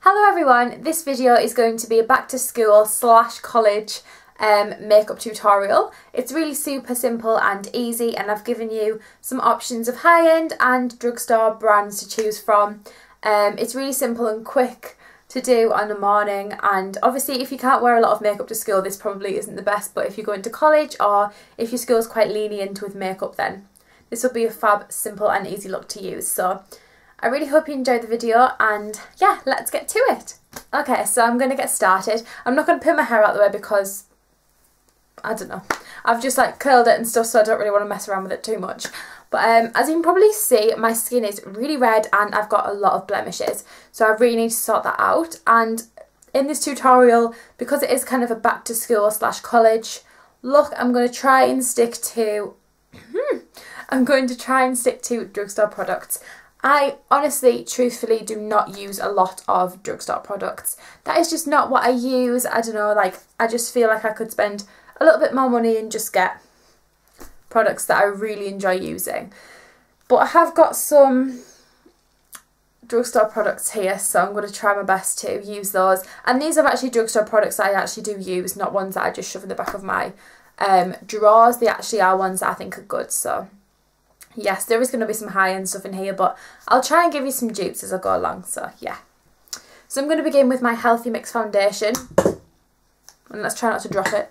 Hello everyone, this video is going to be a back to school / college makeup tutorial. It's really super simple and easy, and I've given you some options of high-end and drugstore brands to choose from. It's really simple and quick to do on the morning, and obviously if you can't wear a lot of makeup to school this probably isn't the best, but if you're going to college or if your school's quite lenient with makeup then this will be a fab, simple and easy look to use. So I really hope you enjoyed the video, and yeah, let's get to it. Okay, so I'm going to get started. I'm not going to put my hair out the way because, I don't know, I've just like curled it and stuff, so I don't really want to mess around with it too much. But as you can probably see, my skin is really red and I've got a lot of blemishes, so I really need to sort that out. And in this tutorial, because it is kind of a back to school / college look, I'm going to try and stick to drugstore products. I honestly, truthfully, do not use a lot of drugstore products. That is just not what I use. I don't know, like, I just feel like I could spend a little bit more money and just get products that I really enjoy using. But I have got some drugstore products here, so I'm going to try my best to use those. And these are actually drugstore products that I actually do use, not ones that I just shove in the back of my drawers. They actually are ones that I think are good, so yes, there is going to be some high-end stuff in here, but I'll try and give you some dupes as I go along, so yeah. So I'm going to begin with my Healthy Mix foundation, and let's try not to drop it.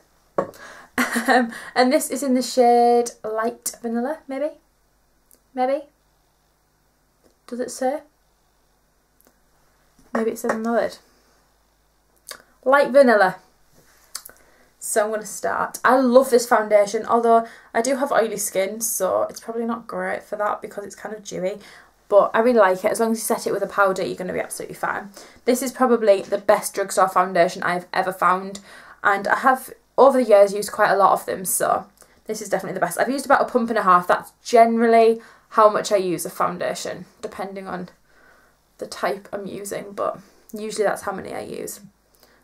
And this is in the shade Light Vanilla, maybe? Maybe? Does it say? Maybe it says on the lid. Light Vanilla. So I'm going to start. I love this foundation, although I do have oily skin, so it's probably not great for that because it's kind of dewy. But I really like it. As long as you set it with a powder, you're going to be absolutely fine. This is probably the best drugstore foundation I've ever found. And I have, over the years, used quite a lot of them, so this is definitely the best. I've used about a pump and a half. That's generally how much I use of foundation, depending on the type I'm using. But usually that's how many I use.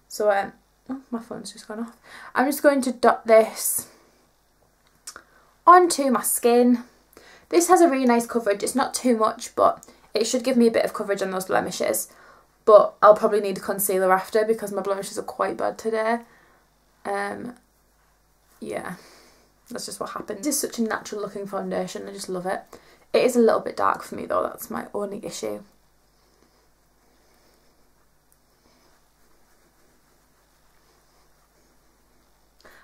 So, oh, my phone's just gone off. I'm just going to dot this onto my skin. This has a really nice coverage. It's not too much, but it should give me a bit of coverage on those blemishes. But I'll probably need a concealer after because my blemishes are quite bad today. Yeah, that's just what happened. This is such a natural looking foundation. I just love it. It is a little bit dark for me though. That's my only issue.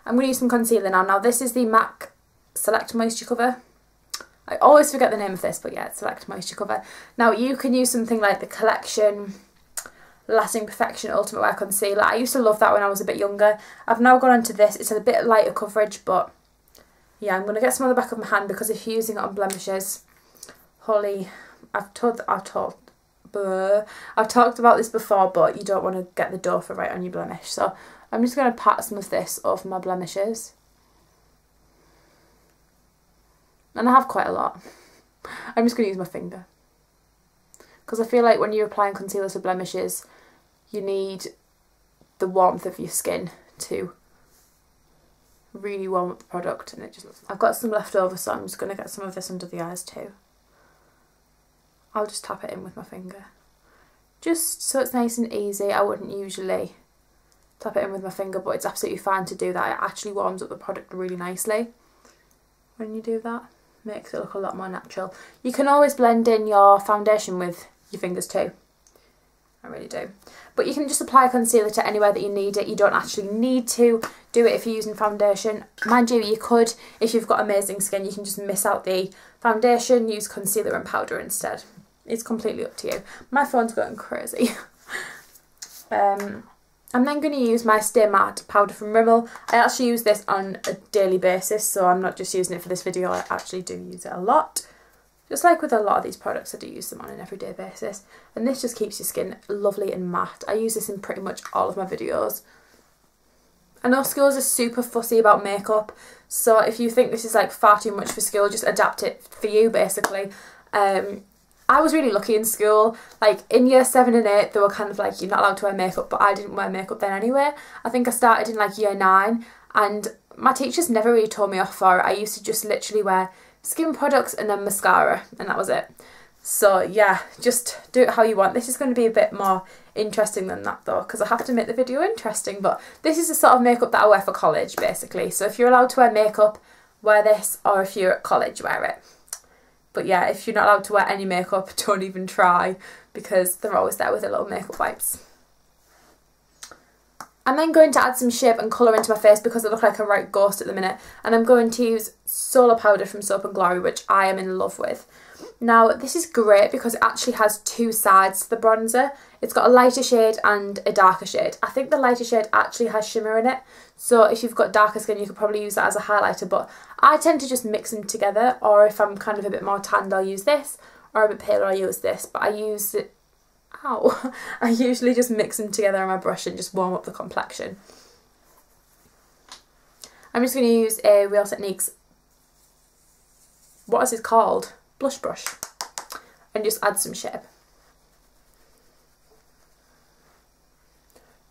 I'm going to use some concealer now. Now this is the MAC Select Moisture Cover. I always forget the name of this, but yeah, it's Select Moisture Cover. Now you can use something like the Collection Lasting Perfection Ultimate Wear Concealer. I used to love that when I was a bit younger. I've now gone on to this. It's a bit lighter coverage, but yeah, I'm going to get some on the back of my hand because if you're using it on blemishes, holy, I've talked about this before, but you don't want to get the dough for right on your blemish. So I'm just going to pat some of this off my blemishes. And I have quite a lot. I'm just going to use my finger. Because I feel like when you're applying concealer to blemishes, you need the warmth of your skin to really warm up the product. And it just looks... I've got some left over, so I'm just going to get some of this under the eyes too. I'll just tap it in with my finger. Just so it's nice and easy. I wouldn't usually tap it in with my finger, but it's absolutely fine to do that. It actually warms up the product really nicely when you do that. Makes it look a lot more natural. You can always blend in your foundation with your fingers too. I really do. But you can just apply concealer to anywhere that you need it. You don't actually need to do it if you're using foundation. Mind you, you could, if you've got amazing skin, you can just miss out the foundation, use concealer and powder instead. It's completely up to you. My phone's going crazy. I'm then going to use my Stay Matte powder from Rimmel. I actually use this on a daily basis, so I'm not just using it for this video, I actually do use it a lot. Just like with a lot of these products, I do use them on an everyday basis. And this just keeps your skin lovely and matte. I use this in pretty much all of my videos. I know schools are super fussy about makeup, so if you think this is like far too much for school, just adapt it for you basically. I was really lucky in school. Like in year 7 and 8 they were kind of like, you're not allowed to wear makeup, but I didn't wear makeup then anyway. I think I started in like year 9 and my teachers never really told me off for it. I used to just literally wear skin products and then mascara and that was it. So yeah, just do it how you want. This is going to be a bit more interesting than that though, because I have to make the video interesting. But this is the sort of makeup that I wear for college basically. So if you're allowed to wear makeup, wear this, or if you're at college, wear it. But yeah, if you're not allowed to wear any makeup, don't even try, because they're always there with their little makeup wipes. I'm then going to add some shape and colour into my face because I look like a right ghost at the minute. And I'm going to use Solar Powder from Soap & Glory, which I am in love with. Now, this is great because it actually has two sides to the bronzer. It's got a lighter shade and a darker shade. I think the lighter shade actually has shimmer in it. So if you've got darker skin, you could probably use that as a highlighter. But I tend to just mix them together. Or if I'm kind of a bit more tanned, I'll use this. Or a bit paler, I'll use this. But I use it... Ow. I usually just mix them together on my brush and just warm up the complexion. I'm just going to use a Real Techniques, what is it called? Blush brush. And just add some shape.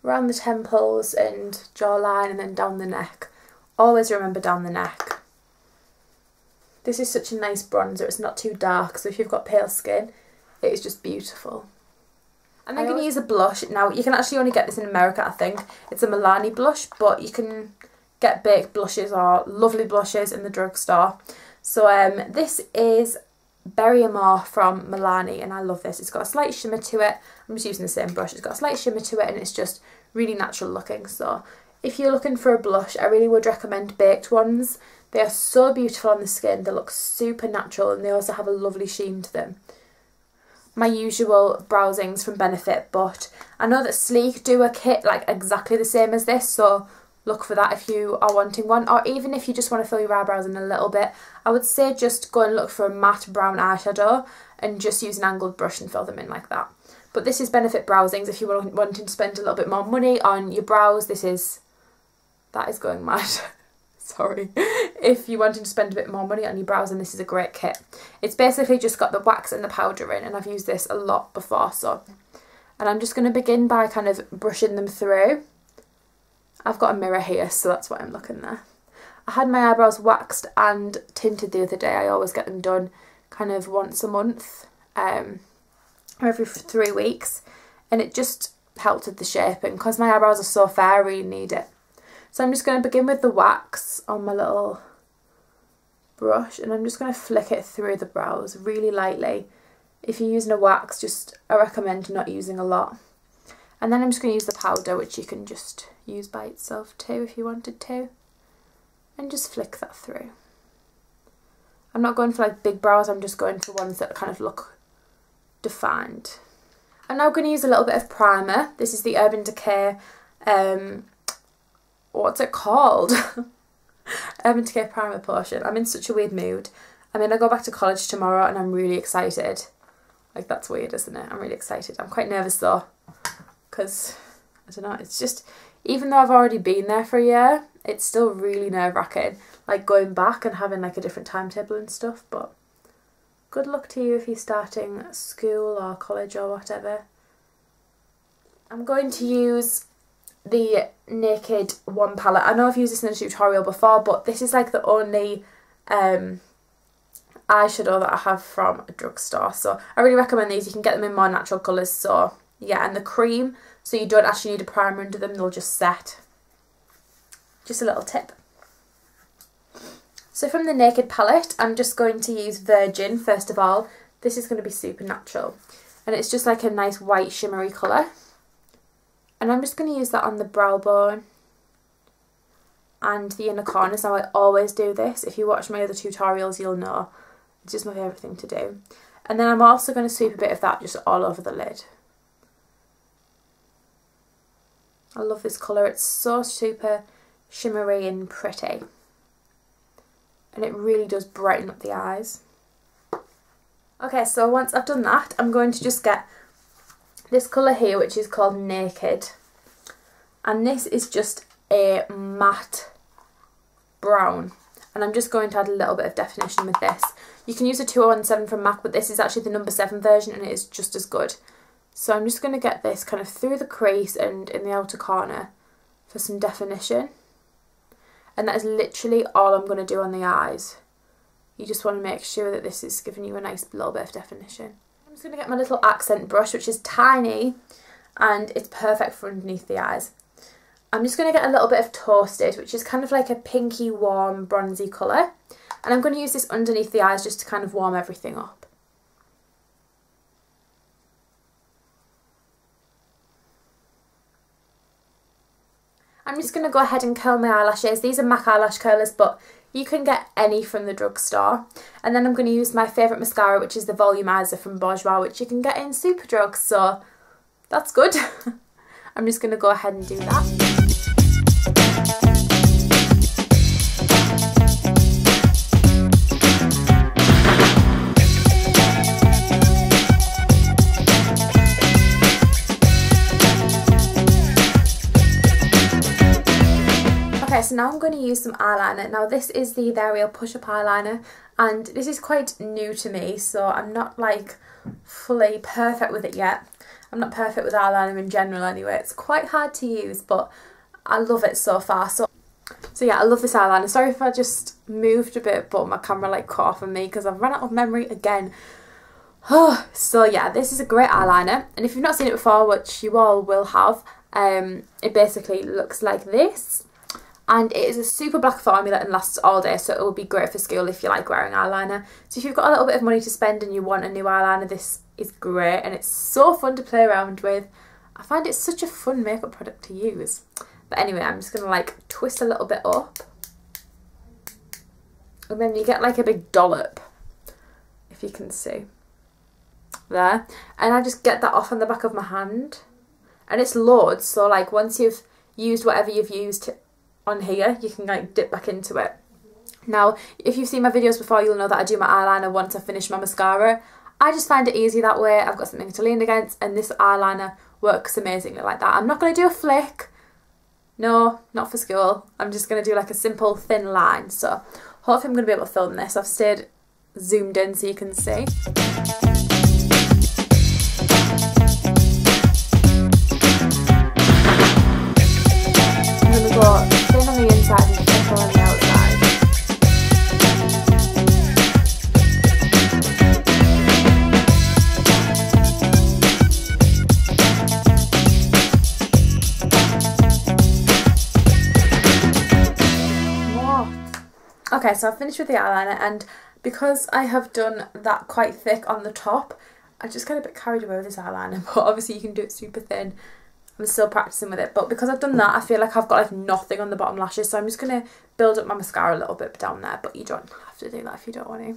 Around the temples and jawline and then down the neck. Always remember down the neck. This is such a nice bronzer, it's not too dark, so if you've got pale skin, it is just beautiful. I'm then going to use a blush. Now, you can actually only get this in America, I think. It's a Milani blush, but you can get baked blushes or lovely blushes in the drugstore. So this is Berry Amore from Milani, and I love this. It's got a slight shimmer to it. I'm just using the same brush. It's got a slight shimmer to it, and it's just really natural looking. So if you're looking for a blush, I really would recommend baked ones. They are so beautiful on the skin. They look super natural, and they also have a lovely sheen to them. My usual Browsings from Benefit, but I know that Sleek do a kit like exactly the same as this, so look for that if you are wanting one, or even if you just want to fill your eyebrows in a little bit. I would say just go and look for a matte brown eyeshadow and just use an angled brush and fill them in like that. But this is Benefit Browsings if you are wanting to spend a little bit more money on your brows. That is going mad. Sorry. If you wanted to spend a bit more money on your brows, then this is a great kit. It's basically just got the wax and the powder in, and I've used this a lot before, so. And I'm just going to begin by kind of brushing them through. I've got a mirror here, so that's why I'm looking there. I had my eyebrows waxed and tinted the other day. I always get them done kind of once a month, or every 3 weeks, and it just helped with the shape, and because my eyebrows are so fair, I really need it. So I'm just going to begin with the wax on my little brush, and I'm just going to flick it through the brows really lightly. If you're using a wax, I recommend not using a lot. And then I'm just going to use the powder, which you can just use by itself too if you wanted to. And just flick that through. I'm not going for like big brows, I'm just going for ones that kind of look defined. I'm now going to use a little bit of primer. This is the Urban Decay, what's it called? Urban Decay Primer Potion. I'm in such a weird mood. I mean, I go back to college tomorrow and I'm really excited. Like, that's weird, isn't it? I'm really excited. I'm quite nervous though, because, I don't know, it's just, even though I've already been there for a year, it's still really nerve-wracking, like going back and having like a different timetable and stuff. But good luck to you if you're starting school or college or whatever. I'm going to use the Naked One palette. I know I've used this in a tutorial before, but this is like the only eyeshadow that I have from a drugstore, so I really recommend these. You can get them in more natural colours, so yeah, and the cream, so you don't actually need a primer under them, they'll just set. Just a little tip. So from the Naked palette, I'm just going to use Virgin first of all. This is going to be super natural, and it's just like a nice white shimmery colour. And I'm just going to use that on the brow bone and the inner corners. Now, I always do this. If you watch my other tutorials, you'll know. It's just my favourite thing to do. And then I'm also going to sweep a bit of that just all over the lid. I love this colour. It's so super shimmery and pretty. And it really does brighten up the eyes. Okay, so once I've done that, I'm going to just get this colour here, which is called Naked, and this is just a matte brown, and I'm just going to add a little bit of definition with this. You can use a 217 from MAC, but this is actually the number 7 version and it is just as good. So I'm just going to get this kind of through the crease and in the outer corner for some definition, and that is literally all I'm going to do on the eyes. You just want to make sure that this is giving you a nice little bit of definition. I'm just going to get my little accent brush, which is tiny, and it's perfect for underneath the eyes. I'm just going to get a little bit of Toasted, which is kind of like a pinky, warm, bronzy colour. And I'm going to use this underneath the eyes just to kind of warm everything up. I'm just going to go ahead and curl my eyelashes. These are MAC eyelash curlers, but you can get any from the drugstore. And then I'm going to use my favourite mascara, which is the Volumizer from Bourjois, which you can get in Superdrug, so that's good. I'm just going to go ahead and do that. Okay, so now I'm going to use some eyeliner. Now this is the They're Real push-up eyeliner, and this is quite new to me, so I'm not like fully perfect with it yet. I'm not perfect with eyeliner in general anyway. It's quite hard to use, but I love it so far. So yeah, I love this eyeliner. Sorry if I just moved a bit, but my camera like cut off on me because I've run out of memory again. So yeah, this is a great eyeliner, and if you've not seen it before, which you all will have, it basically looks like this. And it is a super black formula and lasts all day, so it will be great for school if you like wearing eyeliner. So if you've got a little bit of money to spend and you want a new eyeliner, this is great, and it's so fun to play around with. I find it such a fun makeup product to use. But anyway, I'm just going to like twist a little bit up. And then you get like a big dollop, if you can see. There. And I just get that off on the back of my hand. And it's loads, so like once you've used whatever you've used on here, you can like dip back into it. Now, if you've seen my videos before, you'll know that I do my eyeliner once I finish my mascara. I just find it easy that way. I've got something to lean against, and this eyeliner works amazingly like that. I'm not going to do a flick. No, not for school. I'm just going to do like a simple thin line. So hopefully I'm going to be able to film this. I've stayed zoomed in so you can see. I'm going to go thin on the inside and thicker on the outside. Okay, so I've finished with the eyeliner, and because I have done that quite thick on the top, I just get a bit carried away with this eyeliner, but obviously you can do it super thin. I'm still practicing with it, but because I've done that, I feel like I've got like nothing on the bottom lashes, so I'm just going to build up my mascara a little bit down there, but you don't have to do that if you don't want to.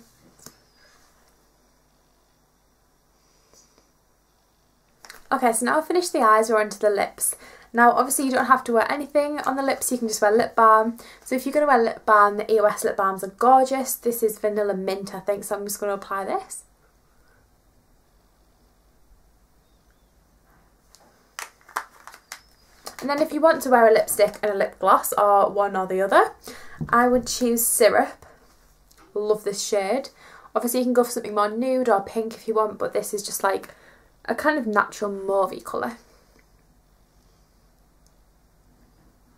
Okay, so now I've finished the eyes, we're onto the lips. Now obviously you don't have to wear anything on the lips, you can just wear lip balm. So if you're going to wear lip balm, the EOS lip balms are gorgeous. This is Vanilla Mint, I think, so I'm just going to apply this. And then if you want to wear a lipstick and a lip gloss, or one or the other, I would choose Syrup. Love this shade. Obviously you can go for something more nude or pink if you want, but this is just like a kind of natural mauvey colour.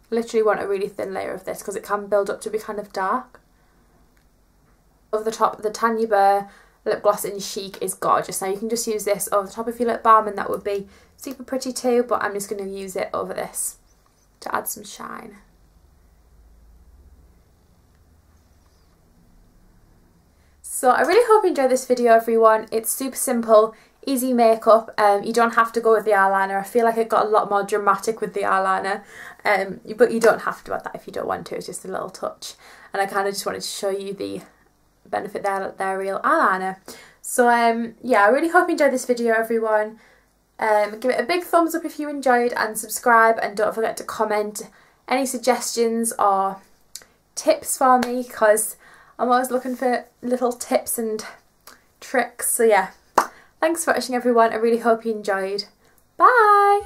Literally want a really thin layer of this because it can build up to be kind of dark. Over the top, the Tanya Burr lip gloss in Chic is gorgeous. Now you can just use this over the top of your lip balm and that would be super pretty too, but I'm just going to use it over this to add some shine. So I really hope you enjoyed this video, everyone. It's super simple, easy makeup. You don't have to go with the eyeliner. I feel like it got a lot more dramatic with the eyeliner, but you don't have to add that if you don't want to. It's just a little touch, and I kind of just wanted to show you the benefit They're Real eyeliner. So yeah, I really hope you enjoyed this video, everyone. Give it a big thumbs up if you enjoyed, and subscribe, and don't forget to comment any suggestions or tips for me, because I'm always looking for little tips and tricks. So yeah, thanks for watching, everyone. I really hope you enjoyed. Bye!